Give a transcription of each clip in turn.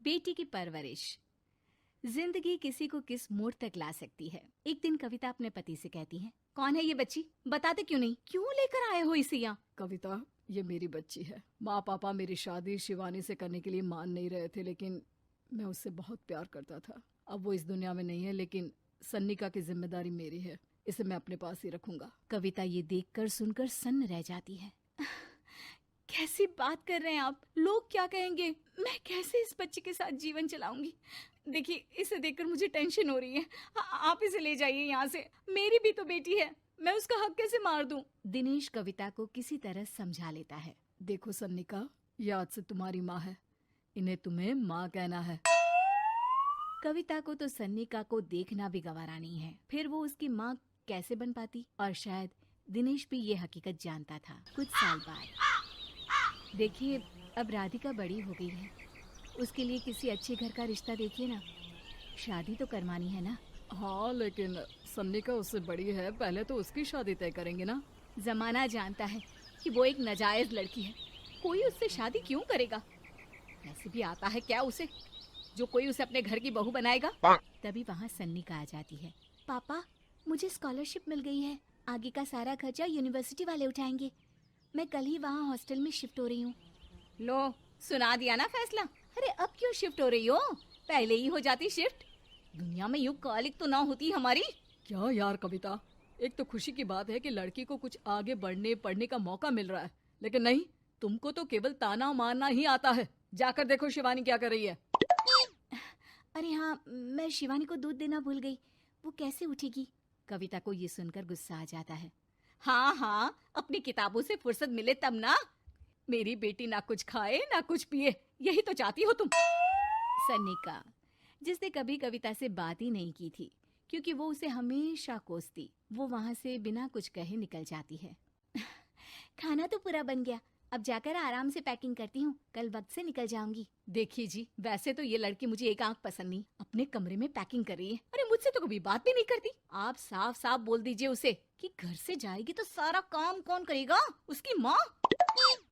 बेटी की परवरिश। जिंदगी किसी को किस मोड़ तक ला सकती है। एक दिन कविता अपने पति से कहती है, कौन है ये बच्ची, बताते क्यों नहीं, क्यों लेकर आए हो इसे यहाँ? कविता, ये मेरी बच्ची है। माँ पापा मेरी शादी शिवानी से करने के लिए मान नहीं रहे थे, लेकिन मैं उससे बहुत प्यार करता था। अब वो इस दुनिया में नहीं है, लेकिन सन्निका की जिम्मेदारी मेरी है। इसे मैं अपने पास ही रखूंगा। कविता ये देखकर सुनकर सन्न रह जाती है। कैसी बात कर रहे हैं आप? लोग क्या कहेंगे? मैं कैसे इस बच्चे के साथ जीवन चलाऊंगी? देखिए, इसे देखकर मुझे टेंशन हो रही है। आप इसे ले जाइए यहाँ से। मेरी भी तो बेटी है, मैं उसका हक कैसे मार दूं? दिनेश कविता को किसी तरह समझा लेता है। देखो सन्निका, ये आज से तुम्हारी माँ है। इन्हें तुम्हें माँ कहना है। कविता को तो सन्निका को देखना भी गवारा नहीं है, फिर वो उसकी माँ कैसे बन पाती? और शायद दिनेश भी ये हकीकत जानता था। कुछ साल बाद देखिए, अब राधिका बड़ी हो गई है, उसके लिए किसी अच्छे घर का रिश्ता देखिए ना। शादी तो करवानी है ना? हाँ, लेकिन सन्निका उससे बड़ी है, पहले तो उसकी शादी तय करेंगे ना। जमाना जानता है कि वो एक नाजायज लड़की है, कोई उससे शादी क्यों करेगा? वैसे भी आता है क्या उसे, जो कोई उसे अपने घर की बहू बनाएगा? तभी वहाँ सन्निका आ जाती है। पापा, मुझे स्कॉलरशिप मिल गई है, आगे का सारा खर्चा यूनिवर्सिटी वाले उठाएंगे। मैं कल ही वहाँ हॉस्टल में शिफ्ट हो रही हूँ। लो, सुना दिया ना फैसला। अरे अब क्यों शिफ्ट हो रही हो? पहले ही हो जाती शिफ्ट। दुनिया में यूं कॉलिक तो ना होती हमारी। क्या यार कविता, एक तो खुशी की बात है कि लड़की को कुछ आगे बढ़ने पढ़ने का मौका मिल रहा है, लेकिन नहीं, तुमको तो केवल ताना मारना ही आता है। जाकर देखो शिवानी क्या कर रही है। अरे हाँ, मैं शिवानी को दूध देना भूल गई, वो कैसे उठेगी? कविता को ये सुनकर गुस्सा आ जाता है। हाँ हाँ, अपनी किताबों से फुर्सत मिले तब ना। मेरी बेटी ना कुछ खाए ना कुछ पिए, यही तो चाहती हो तुम। सन्निका, जिसने कभी कविता से बात ही नहीं की थी, क्योंकि वो उसे हमेशा कोसती, वो वहां से बिना कुछ कहे निकल जाती है। खाना तो पूरा बन गया, अब जाकर आराम से पैकिंग करती हूँ, कल वक्त से निकल जाऊंगी। देखिए जी, वैसे तो ये लड़की मुझे एक आंख पसंद नहीं, अपने कमरे में पैकिंग कर रही है। अरे मुझसे तो कभी बात भी नहीं करती। आप साफ साफ बोल दीजिए उसे कि घर से जाएगी तो सारा काम कौन करेगा? उसकी माँ।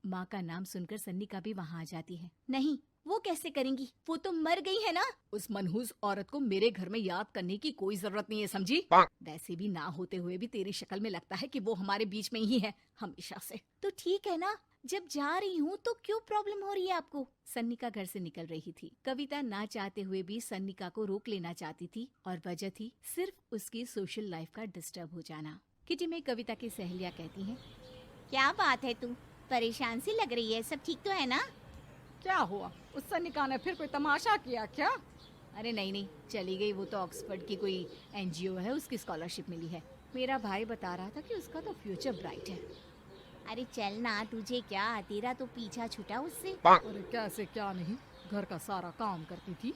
माँ का नाम सुनकर सन्निका भी वहाँ आ जाती है। नहीं, वो कैसे करेंगी, वो तो मर गई है ना। उस मनहूस औरत को मेरे घर में याद करने की कोई जरूरत नहीं है, समझी? वैसे भी ना होते हुए भी तेरी शक्ल में लगता है कि वो हमारे बीच में ही है हमेशा से। तो ठीक है ना, जब जा रही हूँ तो क्यों प्रॉब्लम हो रही है आपको? सन्निका घर से निकल रही थी। कविता ना चाहते हुए भी सन्निका को रोक लेना चाहती थी, और वजह थी सिर्फ उसकी सोशल लाइफ का डिस्टर्ब हो जाना। किटी में कविता की सहेलियाँ कहती हैं, क्या बात है, तू परेशान सी लग रही है, सब ठीक तो है ना? क्या हुआ, उस सन्निका ने फिर कोई तमाशा किया क्या? अरे नहीं नहीं, चली गई, वो तो ऑक्सफोर्ड की कोई एनजीओ है, उसकी स्कॉलरशिप मिली है। मेरा भाई बता रहा था कि उसका तो फ्यूचर ब्राइट है। अरे चल ना, तुझे क्या, तेरा तो पीछा छूटा उससे। अरे कैसे क्या नहीं, घर का सारा काम करती थी।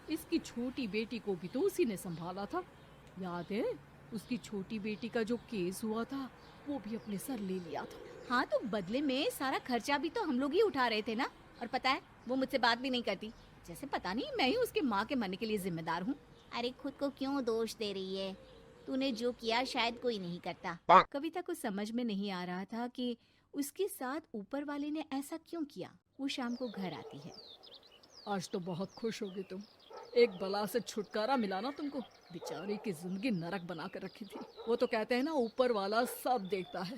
इसकी छोटी बेटी को भी तो उसी ने संभाला था। याद है, उसकी छोटी बेटी का जो केस हुआ था, वो भी अपने सर ले लिया था। हाँ, तो बदले में सारा खर्चा भी तो हम लोग ही उठा रहे थे ना। और पता है, वो मुझसे बात भी नहीं करती, जैसे पता नहीं मैं ही उसके माँ के मरने के लिए जिम्मेदार हूँ। अरे खुद को क्यों दोष दे रही है? तूने जो किया शायद कोई नहीं करता। कविता को समझ में नहीं आ रहा था कि उसके साथ ऊपर वाले ने ऐसा क्यों किया। वो शाम को घर आती है। आज तो बहुत खुश होगी तुम, एक बला से छुटकारा मिला ना तुमको। बेचारी की जिंदगी नरक बना कर रखी थी। वो तो कहते हैं ना, ऊपर वाला सब देखता है।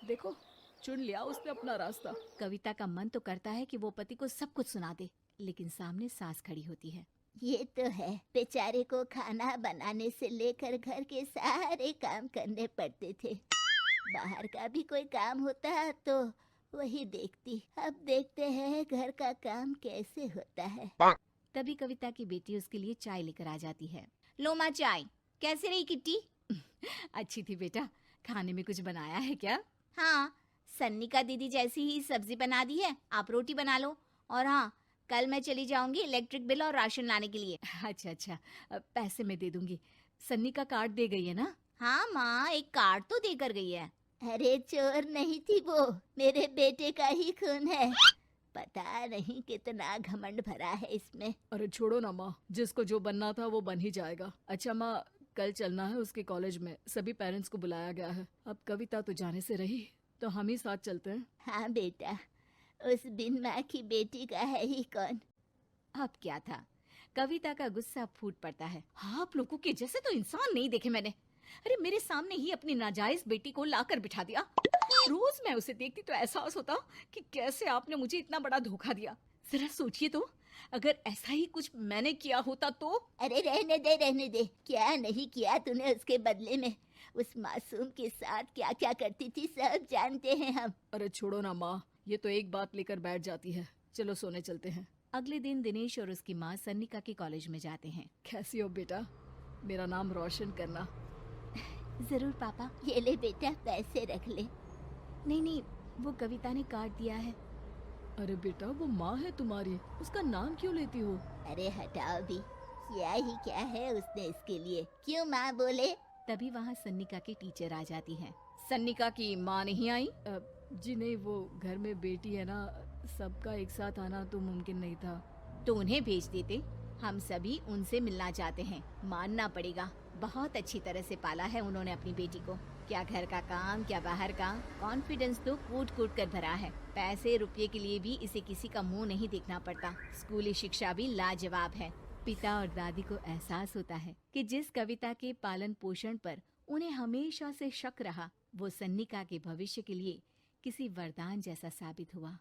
देखो, चुन लिया उसने अपना रास्ता। कविता का मन तो करता है कि वो पति को सब कुछ सुना दे, लेकिन सामने सास खड़ी होती है। ये तो है, बेचारे को खाना बनाने से लेकर घर के सारे काम करने पड़ते थे। बाहर का भी कोई काम होता तो वही देखती। अब देखते हैं घर का काम कैसे होता है। तभी कविता की बेटी उसके लिए चाय लेकर आ जाती है। लो माँ चाय। कैसी रही किट्टी? अच्छी थी बेटा, खाने में कुछ बनाया है क्या? हाँ, सन्निका दीदी जैसी ही सब्जी बना दी है, आप रोटी बना लो। और हाँ, कल मैं चली जाऊंगी इलेक्ट्रिक बिल और राशन लाने के लिए। अच्छा अच्छा, पैसे मैं दे दूंगी। सन्नी का कार्ड दे गई है ना? हाँ माँ, एक कार्ड तो देकर गई है। अरे चोर नहीं थी वो, मेरे बेटे का ही खून है। पता नहीं कितना घमंड भरा है इसमें। अरे छोड़ो ना माँ, जिसको जो बनना था वो बन ही जाएगा। अच्छा माँ, कल चलना है उसके कॉलेज में, सभी पेरेंट्स को बुलाया गया है। अब कविता तो जाने से रही, तो हम ही साथ चलते हैं। हाँ बेटा, उस बिन माँ की बेटी का है ही कौन। अब क्या था, कविता का गुस्सा फूट पड़ता है। हाँ, आप लोगों के जैसे तो इंसान नहीं देखे मैंने। अरे मेरे सामने ही अपनी नाजायज बेटी को लाकर बिठा दिया। रोज मैं उसे देखती तो एहसास होता कि कैसे आपने मुझे इतना बड़ा धोखा दिया। जरा सोचिए तो, अगर ऐसा ही कुछ मैंने किया होता तो। अरे रहने दे, क्या नहीं किया तूने उसके बदले में। उस मासूम के साथ क्या क्या करती थी सब जानते हैं हम। अरे छोड़ो ना माँ, ये तो एक बात लेकर बैठ जाती है। चलो सोने चलते हैं। अगले दिन दिनेश और उसकी माँ सन्निका के कॉलेज में जाते हैं। कैसी हो बेटा? मेरा नाम रोशन करना। जरूर पापा। ये ले बेटा, पैसे रख ले। नहीं, वो कविता ने काट दिया है। अरे बेटा, वो माँ है तुम्हारी, उसका नाम क्यों लेती हो? अरे हटाओ भी, क्या ही क्या है उसने इसके लिए, क्यों माँ बोले। तभी वहाँ सन्निका की टीचर आ जाती है। सन्निका की माँ नहीं आई? जी नहीं, वो घर में बेटी है ना, सबका एक साथ आना तो मुमकिन नहीं था। तो उन्हें भेज देते, हम सभी उनसे मिलना चाहते हैं। मानना पड़ेगा, बहुत अच्छी तरह से पाला है उन्होंने अपनी बेटी को। क्या घर का काम, क्या बाहर का, कॉन्फिडेंस तो कूट कूट कर भरा है। पैसे रुपये के लिए भी इसे किसी का मुंह नहीं देखना पड़ता। स्कूली शिक्षा भी लाजवाब है। पिता और दादी को एहसास होता है कि जिस कविता के पालन पोषण पर उन्हें हमेशा से शक रहा, वो सन्निका के भविष्य के लिए किसी वरदान जैसा साबित हुआ।